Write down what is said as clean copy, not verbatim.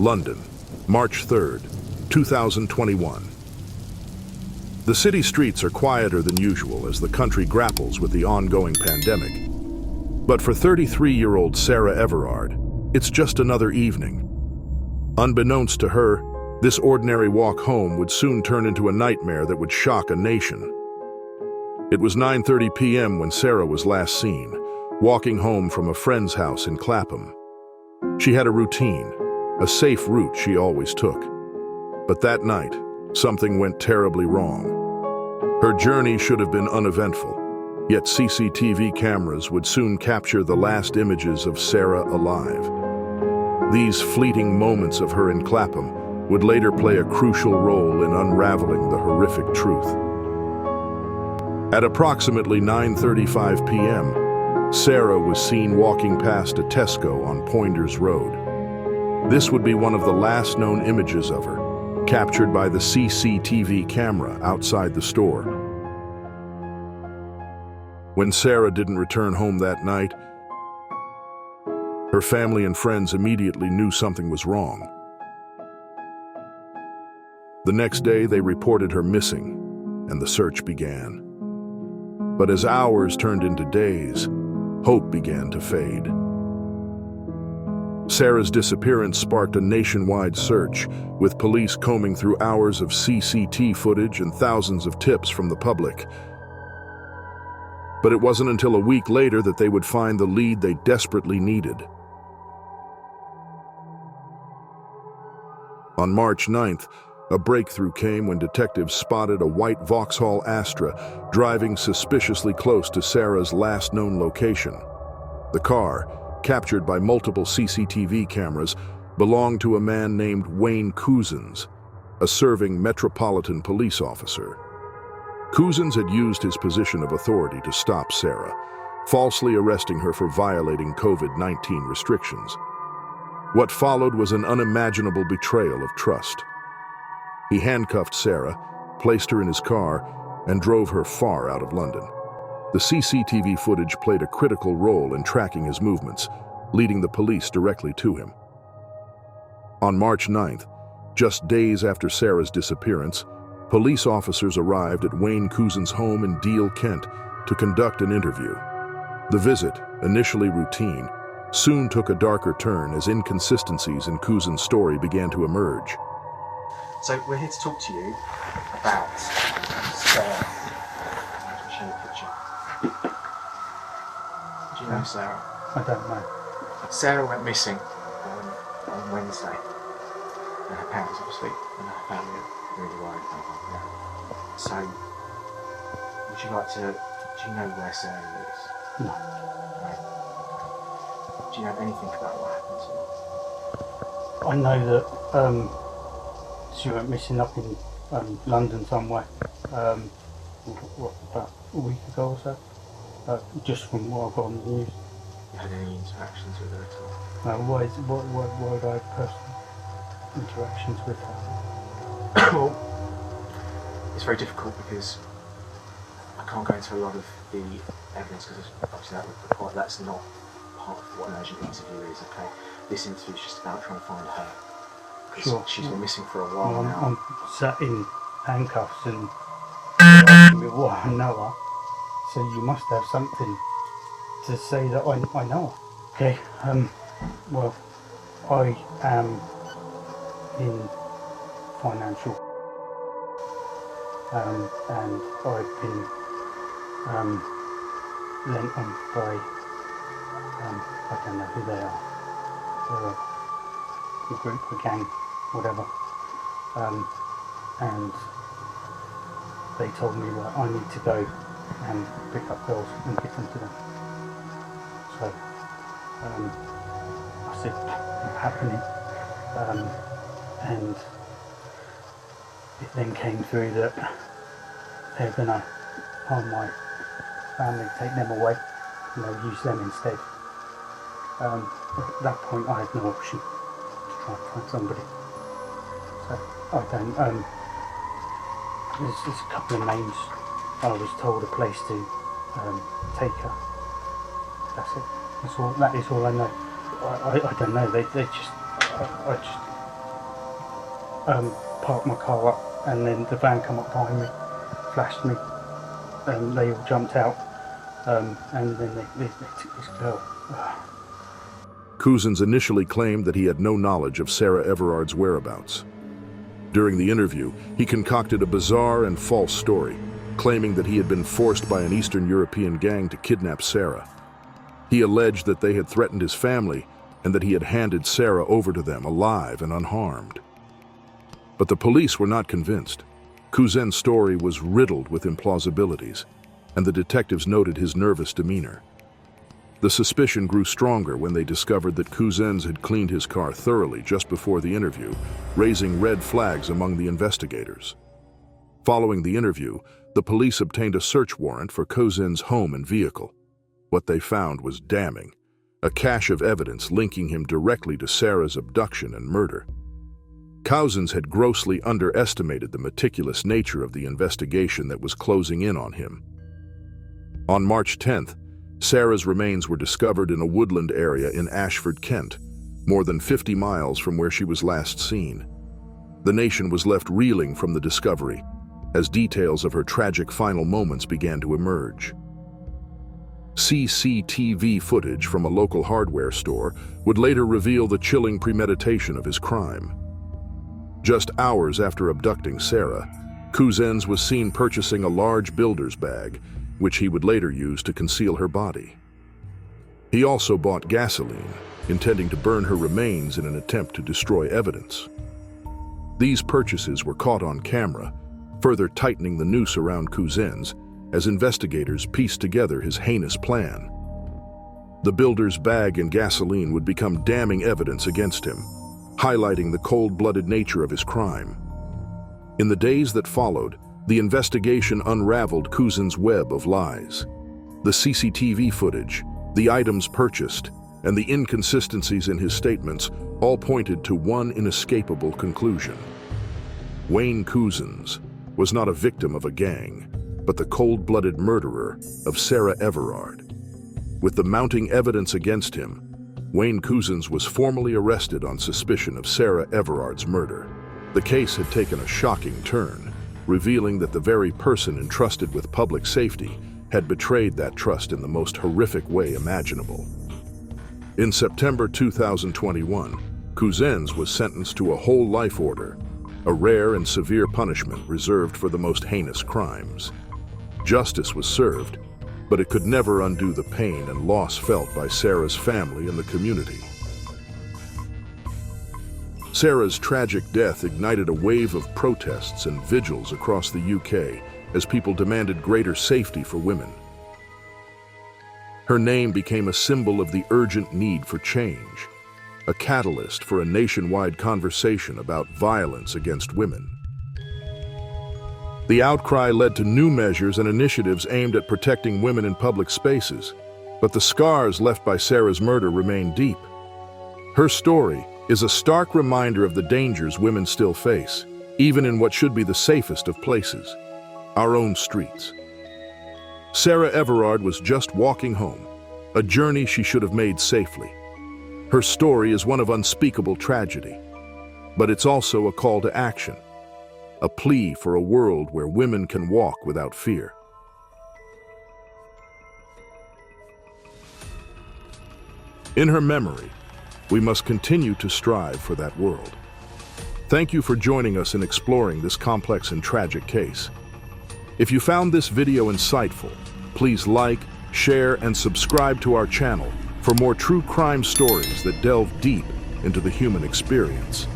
London, March 3rd, 2021. The city streets are quieter than usual as the country grapples with the ongoing pandemic. But for 33-year-old Sarah Everard, it's just another evening. Unbeknownst to her, this ordinary walk home would soon turn into a nightmare that would shock a nation. It was 9:30 p.m. when Sarah was last seen, walking home from a friend's house in Clapham. She had a routine, a safe route she always took. But that night, something went terribly wrong. Her journey should have been uneventful, yet CCTV cameras would soon capture the last images of Sarah alive. These fleeting moments of her in Clapham would later play a crucial role in unraveling the horrific truth. At approximately 9:35 p.m., Sarah was seen walking past a Tesco on Poinders Road. This would be one of the last known images of her, captured by the CCTV camera outside the store. When Sarah didn't return home that night, her family and friends immediately knew something was wrong. The next day, they reported her missing, and the search began. But as hours turned into days, hope began to fade. Sarah's disappearance sparked a nationwide search, with police combing through hours of CCTV footage and thousands of tips from the public. But it wasn't until a week later that they would find the lead they desperately needed. On March 9th, a breakthrough came when detectives spotted a white Vauxhall Astra driving suspiciously close to Sarah's last known location. The car, captured by multiple CCTV cameras, belonged to a man named Wayne Couzens, a serving Metropolitan Police officer. Couzens had used his position of authority to stop Sarah, falsely arresting her for violating COVID-19 restrictions. What followed was an unimaginable betrayal of trust. He handcuffed Sarah, placed her in his car, and drove her far out of London. The CCTV footage played a critical role in tracking his movements, leading the police directly to him. On March 9th, just days after Sarah's disappearance, police officers arrived at Wayne Couzens' home in Deal, Kent, to conduct an interview. The visit, initially routine, soon took a darker turn as inconsistencies in Couzens' story began to emerge. So we're here to talk to you about Sarah. I'll show you a picture. Do you know Sarah? I don't know. Sarah went missing on Wednesday, and her parents obviously and her family are really worried about her. So, would you like to? Do you know where Sarah lives? No. No. Do you know anything about what happened to her? I know that she went missing up in London somewhere. About a week ago or so. Just from what I got on the news. You had any interactions with her at all? Why would I have personal interactions with her? Well, it's very difficult because I can't go into a lot of the evidence because obviously that would require, that's not part of what an urgent interview is, okay? This interview is just about trying to find her. Because Sure. she's been missing for a while now. I'm sat in handcuffs and asking me what I know her, so you must have something to say that I know her. Okay, well, I am in financial, and I've been lent on by, I don't know who they are, they're a group, a gang, whatever, and they told me that I need to go and pick up girls and give them to them. So I said, not happening, and it then came through that they're going to harm my family, take them away, and they'll use them instead. At that point I had no option to try and find somebody. So I don't, there's a couple of names. I was told a place to take her. That's it. That is all I know. I don't know. They just, I just parked my car up, and then the van come up behind me, flashed me, and they all jumped out, and then they took this girl. Couzens initially claimed that he had no knowledge of Sarah Everard's whereabouts. During the interview, he concocted a bizarre and false story, claiming that he had been forced by an Eastern European gang to kidnap Sarah. He alleged that they had threatened his family and that he had handed Sarah over to them alive and unharmed. But the police were not convinced. Couzens' story was riddled with implausibilities, and the detectives noted his nervous demeanor. The suspicion grew stronger when they discovered that Couzens had cleaned his car thoroughly just before the interview, raising red flags among the investigators. Following the interview, the police obtained a search warrant for Couzens' home and vehicle. What they found was damning, a cache of evidence linking him directly to Sarah's abduction and murder. Couzens had grossly underestimated the meticulous nature of the investigation that was closing in on him. On March 10th, Sarah's remains were discovered in a woodland area in Ashford, Kent, more than 50 miles from where she was last seen. The nation was left reeling from the discovery, as details of her tragic final moments began to emerge. CCTV footage from a local hardware store would later reveal the chilling premeditation of his crime. Just hours after abducting Sarah, Couzens was seen purchasing a large builder's bag, which he would later use to conceal her body. He also bought gasoline, intending to burn her remains in an attempt to destroy evidence. These purchases were caught on camera, further tightening the noose around Couzens as investigators pieced together his heinous plan. The builder's bag and gasoline would become damning evidence against him, highlighting the cold-blooded nature of his crime. In the days that followed, the investigation unraveled Couzens' web of lies. The CCTV footage, the items purchased, and the inconsistencies in his statements all pointed to one inescapable conclusion. Wayne Couzens was not a victim of a gang, but the cold-blooded murderer of Sarah Everard. With the mounting evidence against him, Wayne Couzens was formally arrested on suspicion of Sarah Everard's murder. The case had taken a shocking turn, revealing that the very person entrusted with public safety had betrayed that trust in the most horrific way imaginable. In September 2021, Couzens was sentenced to a whole life order, a rare and severe punishment reserved for the most heinous crimes. Justice was served, but it could never undo the pain and loss felt by Sarah's family and the community. Sarah's tragic death ignited a wave of protests and vigils across the UK as people demanded greater safety for women. Her name became a symbol of the urgent need for change, a catalyst for a nationwide conversation about violence against women. The outcry led to new measures and initiatives aimed at protecting women in public spaces, but the scars left by Sarah's murder remain deep. Her story is a stark reminder of the dangers women still face, even in what should be the safest of places, our own streets. Sarah Everard was just walking home, a journey she should have made safely. Her story is one of unspeakable tragedy, but it's also a call to action, a plea for a world where women can walk without fear. In her memory, we must continue to strive for that world. Thank you for joining us in exploring this complex and tragic case. If you found this video insightful, please like, share, and subscribe to our channel for more true crime stories that delve deep into the human experience.